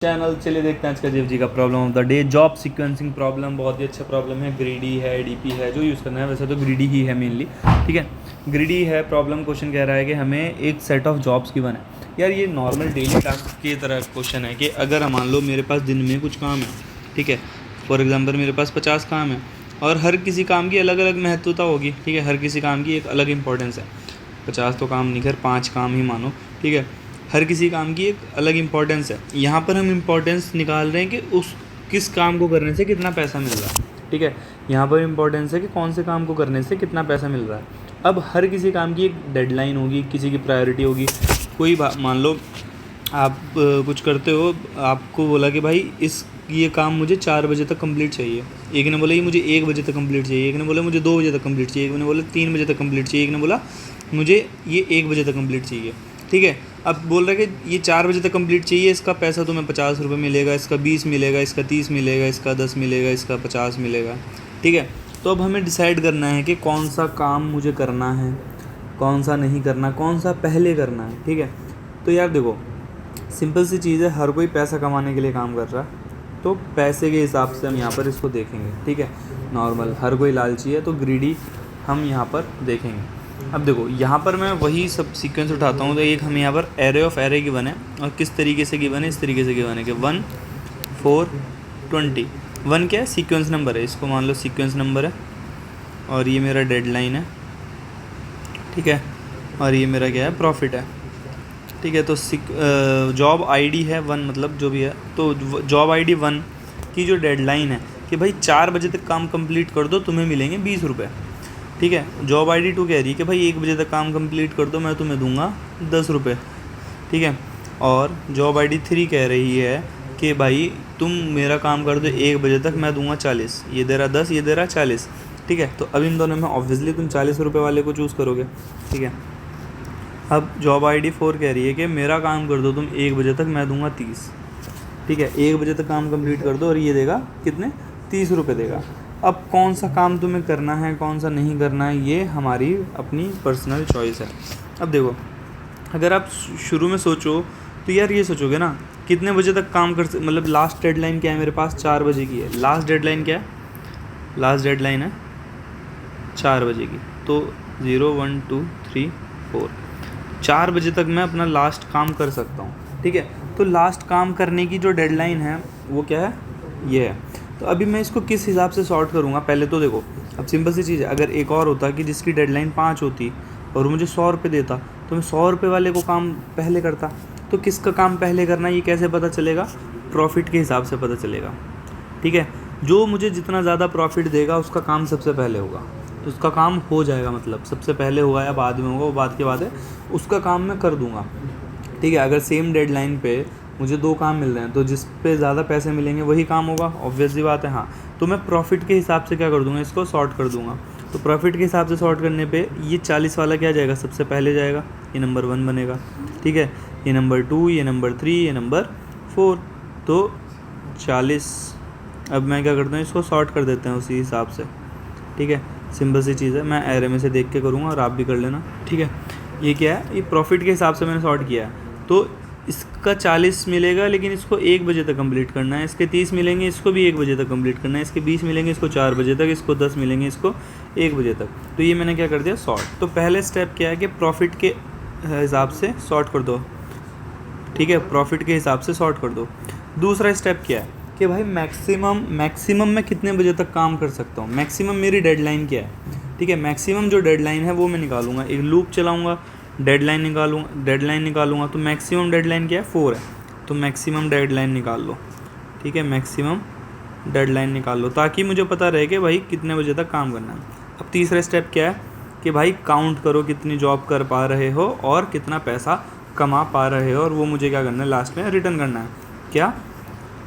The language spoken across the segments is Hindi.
चैनल चलिए देखते हैं आज का जीव जी का problem of the day. Job sequencing problem बहुत ही अच्छा प्रॉब्लम है। ग्रीडी है, डीपी है, जो यूज़ करना है। वैसे तो ग्रीडी ही है मेनली, ठीक है। ग्रीडी है प्रॉब्लम। क्वेश्चन कह रहा है कि हमें एक सेट ऑफ जॉब्स गिवन है। यार ये नॉर्मल डेली टास्क की तरह क्वेश्चन है कि अगर मान लो मेरे पास दिन में कुछ काम है, ठीक है। फॉर एग्जाम्पल मेरे पास 50 काम है और हर किसी काम की अलग अलग महत्वता होगी, ठीक है। हर किसी काम की एक अलग इंपॉर्टेंस है। 50 तो काम नहीं कर, 5 काम ही मानो, ठीक है। हर किसी काम की एक अलग इम्पोर्टेंस है। यहाँ पर हम इम्पोर्टेंस निकाल रहे हैं कि उस किस काम को करने से कितना पैसा मिल रहा है, ठीक है। यहाँ पर इम्पोर्टेंस है कि कौन से काम को करने से कितना पैसा मिल रहा है। अब हर किसी काम की एक डेडलाइन होगी, किसी की प्रायोरिटी होगी। कोई मान लो आप कुछ करते हो, आपको बोला कि भाई ये काम मुझे 4 बजे तक कंप्लीट चाहिए। एक ने बोला ये मुझे 1 बजे तक कंप्लीट चाहिए, एक ने बोला मुझे 2 बजे तक कंप्लीट चाहिए, एक ने बोला 3 बजे तक कंप्लीट चाहिए, एक ने बोला मुझे ये 1 बजे तक कंप्लीट चाहिए, ठीक है। अब बोल रहा है कि ये 4 बजे तक कंप्लीट चाहिए, इसका पैसा तुम्हें 50 रुपये मिलेगा, इसका 20 मिलेगा, इसका 30 मिलेगा, इसका 10 मिलेगा, इसका 50 मिलेगा, ठीक है। तो अब हमें डिसाइड करना है कि कौन सा काम मुझे करना है, कौन सा नहीं करना, कौन सा पहले करना है, ठीक है। तो यार देखो, सिंपल सी चीज़ है, हर कोई पैसा कमाने के लिए काम कर रहा है, तो पैसे के हिसाब से हम यहाँ पर इसको देखेंगे, ठीक है। नॉर्मल हर कोई लालची है, तो ग्रीडी हम यहाँ पर देखेंगे। अब देखो यहाँ पर मैं वही सब सीक्वेंस उठाता हूँ। तो एक हमें यहाँ पर एरे ऑफ एरे गिवन है, और किस तरीके से गिवन है, इस तरीके से गिवन है कि 1 4 20। 1 क्या है, सीक्वेंस नंबर है, इसको मान लो सीक्वेंस नंबर है, और ये मेरा डेडलाइन है, ठीक है। और ये मेरा क्या है, प्रॉफिट है, ठीक है। तो जॉब आईडी है 1, मतलब जो भी है। तो जॉब आईडी 1 की जो डेडलाइन है कि भाई 4 बजे तक काम कंप्लीट कर दो, तुम्हें मिलेंगे 20 रुपये, ठीक है। जॉब आईडी 2 कह रही है कि भाई 1 बजे तक काम कंप्लीट कर दो, मैं तुम्हें दूंगा 10 रुपये, ठीक है। और जॉब आईडी 3 कह रही है कि भाई तुम मेरा काम कर दो 1 बजे तक, मैं दूंगा 40। ये दे रहा 10, ये दे रहा 40, ठीक है। तो अब इन दोनों में ऑब्वियसली तुम 40 रुपये वाले को चूज़ करोगे, ठीक है। अब जॉब आईडी 4 कह रही है कि मेरा काम कर दो तुम 1 बजे तक, मैं दूंगा 30, ठीक है। 1 बजे तक काम कंप्लीट कर दो और ये देगा कितने, 30 रुपये देगा। अब कौन सा काम तुम्हें करना है, कौन सा नहीं करना है, ये हमारी अपनी पर्सनल चॉइस है। अब देखो, अगर आप शुरू में सोचो तो यार ये सोचोगे ना, कितने बजे तक काम कर मतलब लास्ट डेडलाइन क्या है मेरे पास, 4 बजे की है। लास्ट डेडलाइन क्या है, लास्ट डेडलाइन है 4 बजे की। तो 0 1 2 3 4, 4 बजे तक मैं अपना लास्ट काम कर सकता हूँ, ठीक है। तो लास्ट काम करने की जो डेडलाइन है वो क्या है, ये है। तो अभी मैं इसको किस हिसाब से सॉर्ट करूँगा, पहले तो देखो, अब सिंपल सी चीज़ है। अगर एक और होता कि जिसकी डेडलाइन 5 होती और मुझे 100 रुपये देता, तो मैं 100 रुपये वाले को काम पहले करता। तो किसका काम पहले करना, ये कैसे पता चलेगा, प्रॉफिट के हिसाब से पता चलेगा, ठीक है। जो मुझे जितना ज़्यादा प्रॉफिट देगा उसका काम सबसे पहले होगा, तो उसका काम हो जाएगा, मतलब सबसे पहले होगा या बाद में होगा वो बात की बात है, उसका काम मैं कर दूँगा, ठीक है। अगर सेम डेडलाइन पे मुझे 2 काम मिल रहे हैं, तो जिस पे ज़्यादा पैसे मिलेंगे वही काम होगा, ऑब्वियस सी बात है। हाँ, तो मैं प्रॉफिट के हिसाब से क्या कर दूंगा, इसको सॉर्ट कर दूंगा। तो प्रॉफिट के हिसाब से सॉर्ट करने पे ये 40 वाला क्या जाएगा, सबसे पहले जाएगा, ये नंबर 1 बनेगा, ठीक है। ये नंबर 2, ये नंबर 3, ये नंबर 4, तो 40। अब मैं क्या करता हूँ, इसको सॉर्ट कर देते हैं उसी हिसाब से, ठीक है। सिंपल सी चीज़ है, मैं एरे में से देख के करूँगा और आप भी कर लेना, ठीक है। ये क्या है, ये प्रॉफिट के हिसाब से मैंने सॉर्ट किया है। तो इसका 40 मिलेगा, लेकिन इसको 1 बजे तक कंप्लीट करना है। इसके 30 मिलेंगे, इसको भी 1 बजे तक कंप्लीट करना है। इसके 20 मिलेंगे, इसको 4 बजे तक, इसको 10 मिलेंगे, इसको 1 बजे तक। तो ये मैंने क्या कर दिया, सॉर्ट। तो पहले स्टेप क्या है कि प्रॉफिट के हिसाब से सॉर्ट कर दो, ठीक है। प्रॉफिट के हिसाब से सॉर्ट कर दो। दूसरा स्टेप क्या है कि भाई मैक्सिमम मैं कितने बजे तक काम कर सकता हूँ, मैक्सिमम मेरी डेडलाइन क्या है, ठीक है। मैक्सिमम जो डेडलाइन है वो मैं निकालूंगा, एक लूप चलाऊँगा, डेडलाइन निकालूंगा। तो मैक्सिमम डेडलाइन क्या है, 4 है। तो मैक्सिमम डेडलाइन निकाल लो, ठीक है। मैक्सिमम डेडलाइन निकाल लो, ताकि मुझे पता रहे कि भाई कितने बजे तक काम करना है। अब तीसरा स्टेप क्या है कि भाई काउंट करो कितनी जॉब कर पा रहे हो और कितना पैसा कमा पा रहे हो, और वो मुझे क्या करना है, लास्ट में रिटर्न करना है, क्या,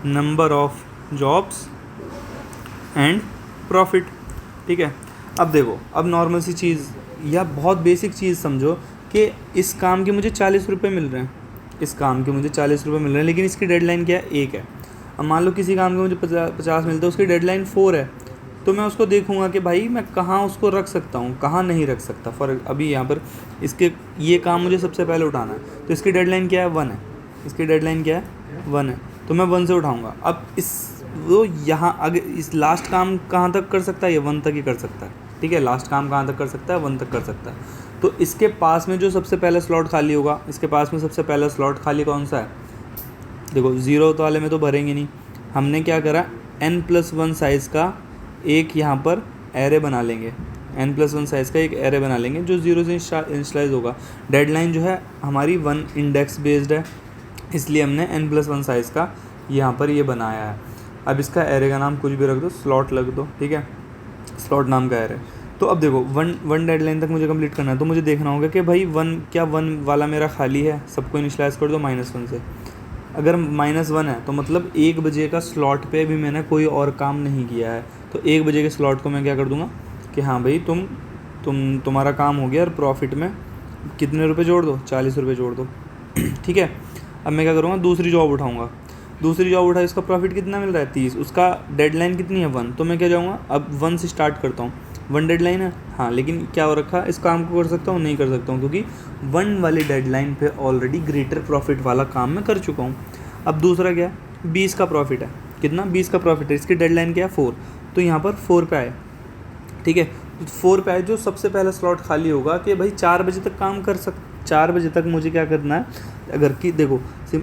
number of jobs and profit, ठीक है। अब देखो, अब नॉर्मल सी चीज़ या बहुत बेसिक चीज़ समझो कि इस काम के मुझे 40 रुपये मिल रहे हैं, इस काम के मुझे 40 रुपये मिल रहे हैं, लेकिन इसकी डेडलाइन क्या है, 1 है। अब मान लो किसी काम के मुझे 50 मिलते हैं, उसकी डेडलाइन 4 है। तो मैं उसको देखूंगा कि भाई मैं कहाँ उसको रख सकता हूँ, कहाँ नहीं रख सकता। फॉर अभी यहाँ पर इसके ये काम मुझे सबसे पहले उठाना है, तो इसकी डेडलाइन क्या है, 1 है। इसकी डेडलाइन क्या है, 1 है। तो मैं 1 से उठाऊँगा। अब इस वो यहाँ अगर इस लास्ट काम कहाँ तक कर सकता है, ये 1 तक ही कर सकता है, ठीक है। लास्ट काम कहाँ तक कर सकता है, 1 तक कर सकता है। तो इसके पास में जो सबसे पहला स्लॉट खाली होगा, इसके पास में सबसे पहला स्लॉट खाली कौन सा है, देखो 0 वाले में तो भरेंगे नहीं। हमने क्या करा, n+1 साइज़ का एक यहाँ पर एरे बना लेंगे, n+1 साइज़ का एक एरे बना लेंगे जो 0 से इनिशियलाइज होगा। डेडलाइन जो है हमारी 1 इंडेक्स बेस्ड है, इसलिए हमने n+1 साइज़ का यहाँ पर ये बनाया है। अब इसका एरे का नाम कुछ भी रख दो, स्लॉट लग दो, ठीक है, स्लॉट नाम का एरे। तो अब देखो 1 डेडलाइन तक मुझे कंप्लीट करना है, तो मुझे देखना होगा कि भाई 1 क्या 1 वाला मेरा खाली है, सबको इनिशियलाइज कर दो -1 से। अगर -1 है तो मतलब 1 बजे का स्लॉट पे भी मैंने कोई और काम नहीं किया है, तो 1 बजे के स्लॉट को मैं क्या कर दूंगा कि हाँ भाई तुम्हारा काम हो गया और प्रॉफिट में कितने रुपए जोड़ दो, 40 रुपये जोड़ दो, ठीक है। अब मैं क्या करूँगा, दूसरी जॉब उठाऊँगा, दूसरी जॉब उठा, इसका प्रॉफिट कितना मिल रहा है 30, उसका डेडलाइन कितनी है 1, तो मैं क्या जाऊँगा अब 1 से स्टार्ट करता हूँ। 1 डेडलाइन है हाँ, लेकिन क्या हो रखा है, इस काम को कर सकता हूँ, नहीं कर सकता हूँ, क्योंकि 1 वाली डेडलाइन पे ऑलरेडी ग्रेटर प्रॉफिट वाला काम मैं कर चुका हूँ। अब दूसरा क्या है, 20 का प्रॉफिट है, कितना 20 का प्रॉफिट है, इसकी डेडलाइन क्या है 4, तो यहाँ पर 4 पे आए, ठीक है। 4 पे आए, जो सबसे पहला स्लॉट खाली होगा कि भाई 4 बजे तक काम कर 4 बजे तक मुझे क्या करना है, अगर कि देखो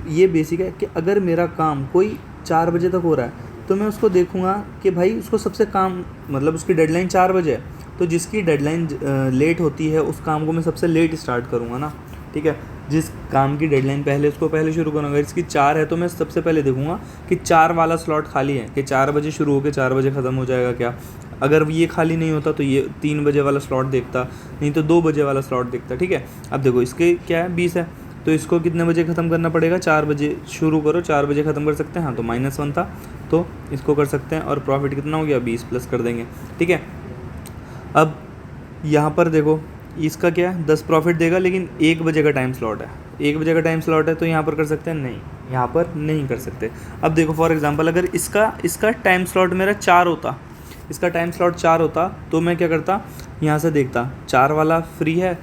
ये बेसिक है कि अगर मेरा काम कोई 4 बजे तक हो रहा है तो मैं उसको देखूंगा कि भाई उसको सबसे काम मतलब उसकी डेडलाइन 4 बजे है, तो जिसकी डेडलाइन लेट होती है उस काम को मैं सबसे लेट स्टार्ट करूँगा ना, ठीक है। जिस काम की डेडलाइन पहले उसको पहले शुरू करूँगा। अगर इसकी 4 है तो मैं सबसे पहले देखूँगा कि 4 वाला स्लॉट खाली है, कि 4 बजे शुरू होकर 4 बजे ख़त्म हो जाएगा क्या। अगर ये खाली नहीं होता तो ये 3 बजे वाला स्लॉट देखता, नहीं तो 2 बजे वाला स्लॉट देखता, ठीक है। अब देखो इसके क्या है 20 है, तो इसको कितने बजे ख़त्म करना पड़ेगा, 4 बजे शुरू करो, 4 बजे ख़त्म कर सकते हैं, हाँ तो -1 था तो इसको कर सकते हैं, और प्रॉफिट कितना हो गया 20 प्लस कर देंगे, ठीक है। अब यहाँ पर देखो इसका क्या है 10 प्रॉफिट देगा, लेकिन 1 बजे का टाइम स्लॉट है, 1 बजे का टाइम स्लॉट है, तो यहाँ पर कर सकते हैं, नहीं यहाँ पर नहीं कर सकते। अब देखो फॉर एग्जांपल अगर इसका टाइम स्लॉट मेरा 4 होता, इसका टाइम स्लॉट 4 होता तो मैं क्या करता, यहाँ से देखता 4 वाला फ्री है,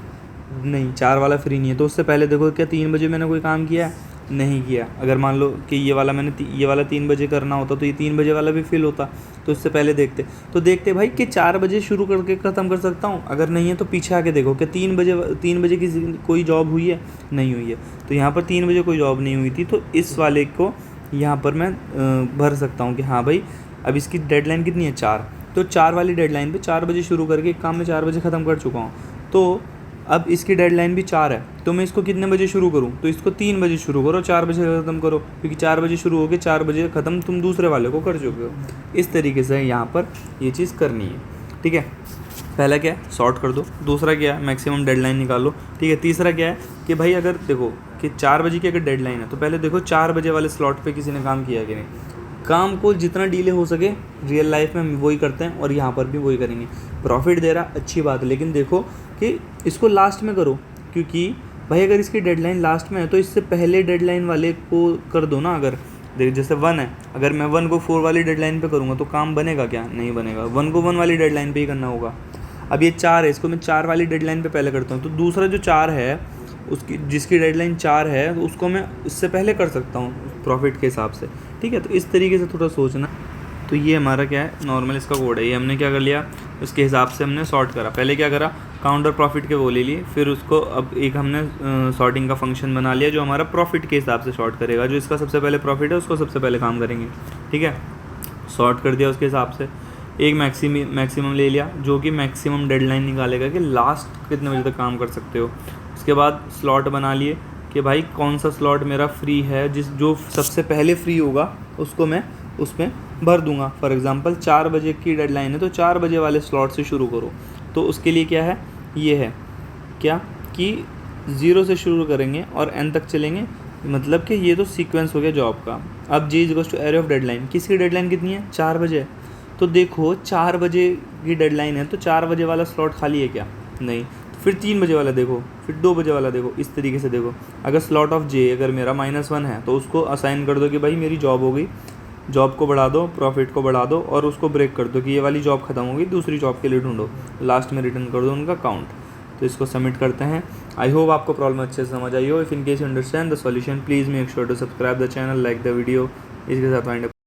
नहीं 4 वाला फ्री नहीं है, तो उससे पहले देखो क्या 3 बजे मैंने कोई काम किया है, नहीं किया। अगर मान लो कि ये वाला 3 बजे करना होता तो ये 3 बजे वाला भी फिल होता, तो इससे पहले देखते भाई कि 4 बजे शुरू करके ख़त्म कर सकता हूँ, अगर नहीं है तो पीछे आके देखो कि 3 बजे की कोई जॉब हुई है, नहीं हुई है, तो यहाँ पर 3 बजे कोई जॉब नहीं हुई थी, तो इस वाले को यहाँ पर मैं भर सकता हूँ कि हाँ भाई अब इसकी डेडलाइन कितनी है 4, तो 4 वाली डेडलाइन पे 4 बजे शुरू करके एक काम मैं 4 बजे ख़त्म कर चुका हूँ। तो अब इसकी डेडलाइन भी 4 है, तो मैं इसको कितने बजे शुरू करूँ, तो इसको 3 बजे शुरू करो, 4 बजे ख़त्म करो, क्योंकि 4 बजे शुरू हो गए 4 बजे ख़त्म तुम दूसरे वाले को कर चुके हो। इस तरीके से यहाँ पर ये चीज़ करनी है, ठीक है। पहला क्या है सॉर्ट कर दो, दूसरा क्या है मैक्सिमम डेडलाइन निकालो, ठीक है। तीसरा क्या है कि भाई अगर देखो कि 4 बजे की अगर डेडलाइन है तो पहले देखो 4 बजे वाले स्लॉट पे किसी ने काम किया कि नहीं। काम को जितना डिले हो सके रियल लाइफ में हम वही करते हैं और यहाँ पर भी वही करेंगे। प्रॉफिट दे रहा अच्छी बात है, लेकिन देखो कि इसको लास्ट में करो, क्योंकि भाई अगर इसकी डेडलाइन लास्ट में है तो इससे पहले डेडलाइन वाले को कर दो ना। अगर देख जैसे 1 है, अगर मैं 1 को 4 वाली डेडलाइन पे करूँगा तो काम बनेगा क्या, नहीं बनेगा। 1 को 1 वाली डेडलाइन पे ही करना होगा। अब ये 4 है, इसको मैं 4 वाली डेडलाइन पे पहले करता हूँ, तो दूसरा जो 4 है उसकी जिसकी डेडलाइन 4 है तो उसको मैं इससे पहले कर सकता हूँ प्रॉफिट के हिसाब से, ठीक है। तो इस तरीके से थोड़ा सोचना। तो ये हमारा क्या है नॉर्मल इसका कोड है, ये हमने क्या कर लिया उसके हिसाब से हमने सॉर्ट करा। पहले क्या करा काउंटर प्रॉफिट के वो ले लिए, फिर उसको अब एक हमने सॉर्टिंग का फंक्शन बना लिया जो हमारा प्रॉफिट के हिसाब से सॉर्ट करेगा। जो इसका सबसे पहले प्रॉफिट है उसको सबसे पहले काम करेंगे, ठीक है। सॉर्ट कर दिया उसके हिसाब से, एक मैक्सिमम ले लिया जो कि मैक्सिमम डेडलाइन निकालेगा कि लास्ट कितने बजे तक काम कर सकते हो। उसके बाद स्लॉट बना लिए कि भाई कौन सा स्लॉट मेरा फ्री है, जो सबसे पहले फ्री होगा उसको मैं उसमें भर दूंगा। फॉर एग्जांपल 4 बजे की डेडलाइन है तो 4 बजे वाले स्लॉट से शुरू करो। तो उसके लिए क्या है, ये है क्या कि 0 से शुरू करेंगे और n तक चलेंगे, मतलब कि ये तो सीक्वेंस हो गया जॉब का। अब J equals to array of deadline, किसकी डेडलाइन कितनी है 4 बजे। तो देखो 4 बजे की डेडलाइन है तो 4 बजे वाला स्लॉट खाली है क्या, नहीं। तो फिर 3 बजे वाला देखो, फिर 2 बजे वाला देखो, इस तरीके से देखो। अगर स्लॉट ऑफ J अगर मेरा -1 है तो उसको असाइन कर दो कि भाई मेरी जॉब हो गई, जॉब को बढ़ा दो, प्रॉफिट को बढ़ा दो और उसको ब्रेक कर दो कि ये वाली जॉब खत्म होगी, दूसरी जॉब के लिए ढूंढो, लास्ट में रिटर्न कर दो उनका काउंट। तो इसको सबमिट करते हैं। आई होप आपको प्रॉब्लम अच्छे से समझ आई हो। If in case you understand the solution please make sure to subscribe the channel, like the video. इसके साथ वाइंड अप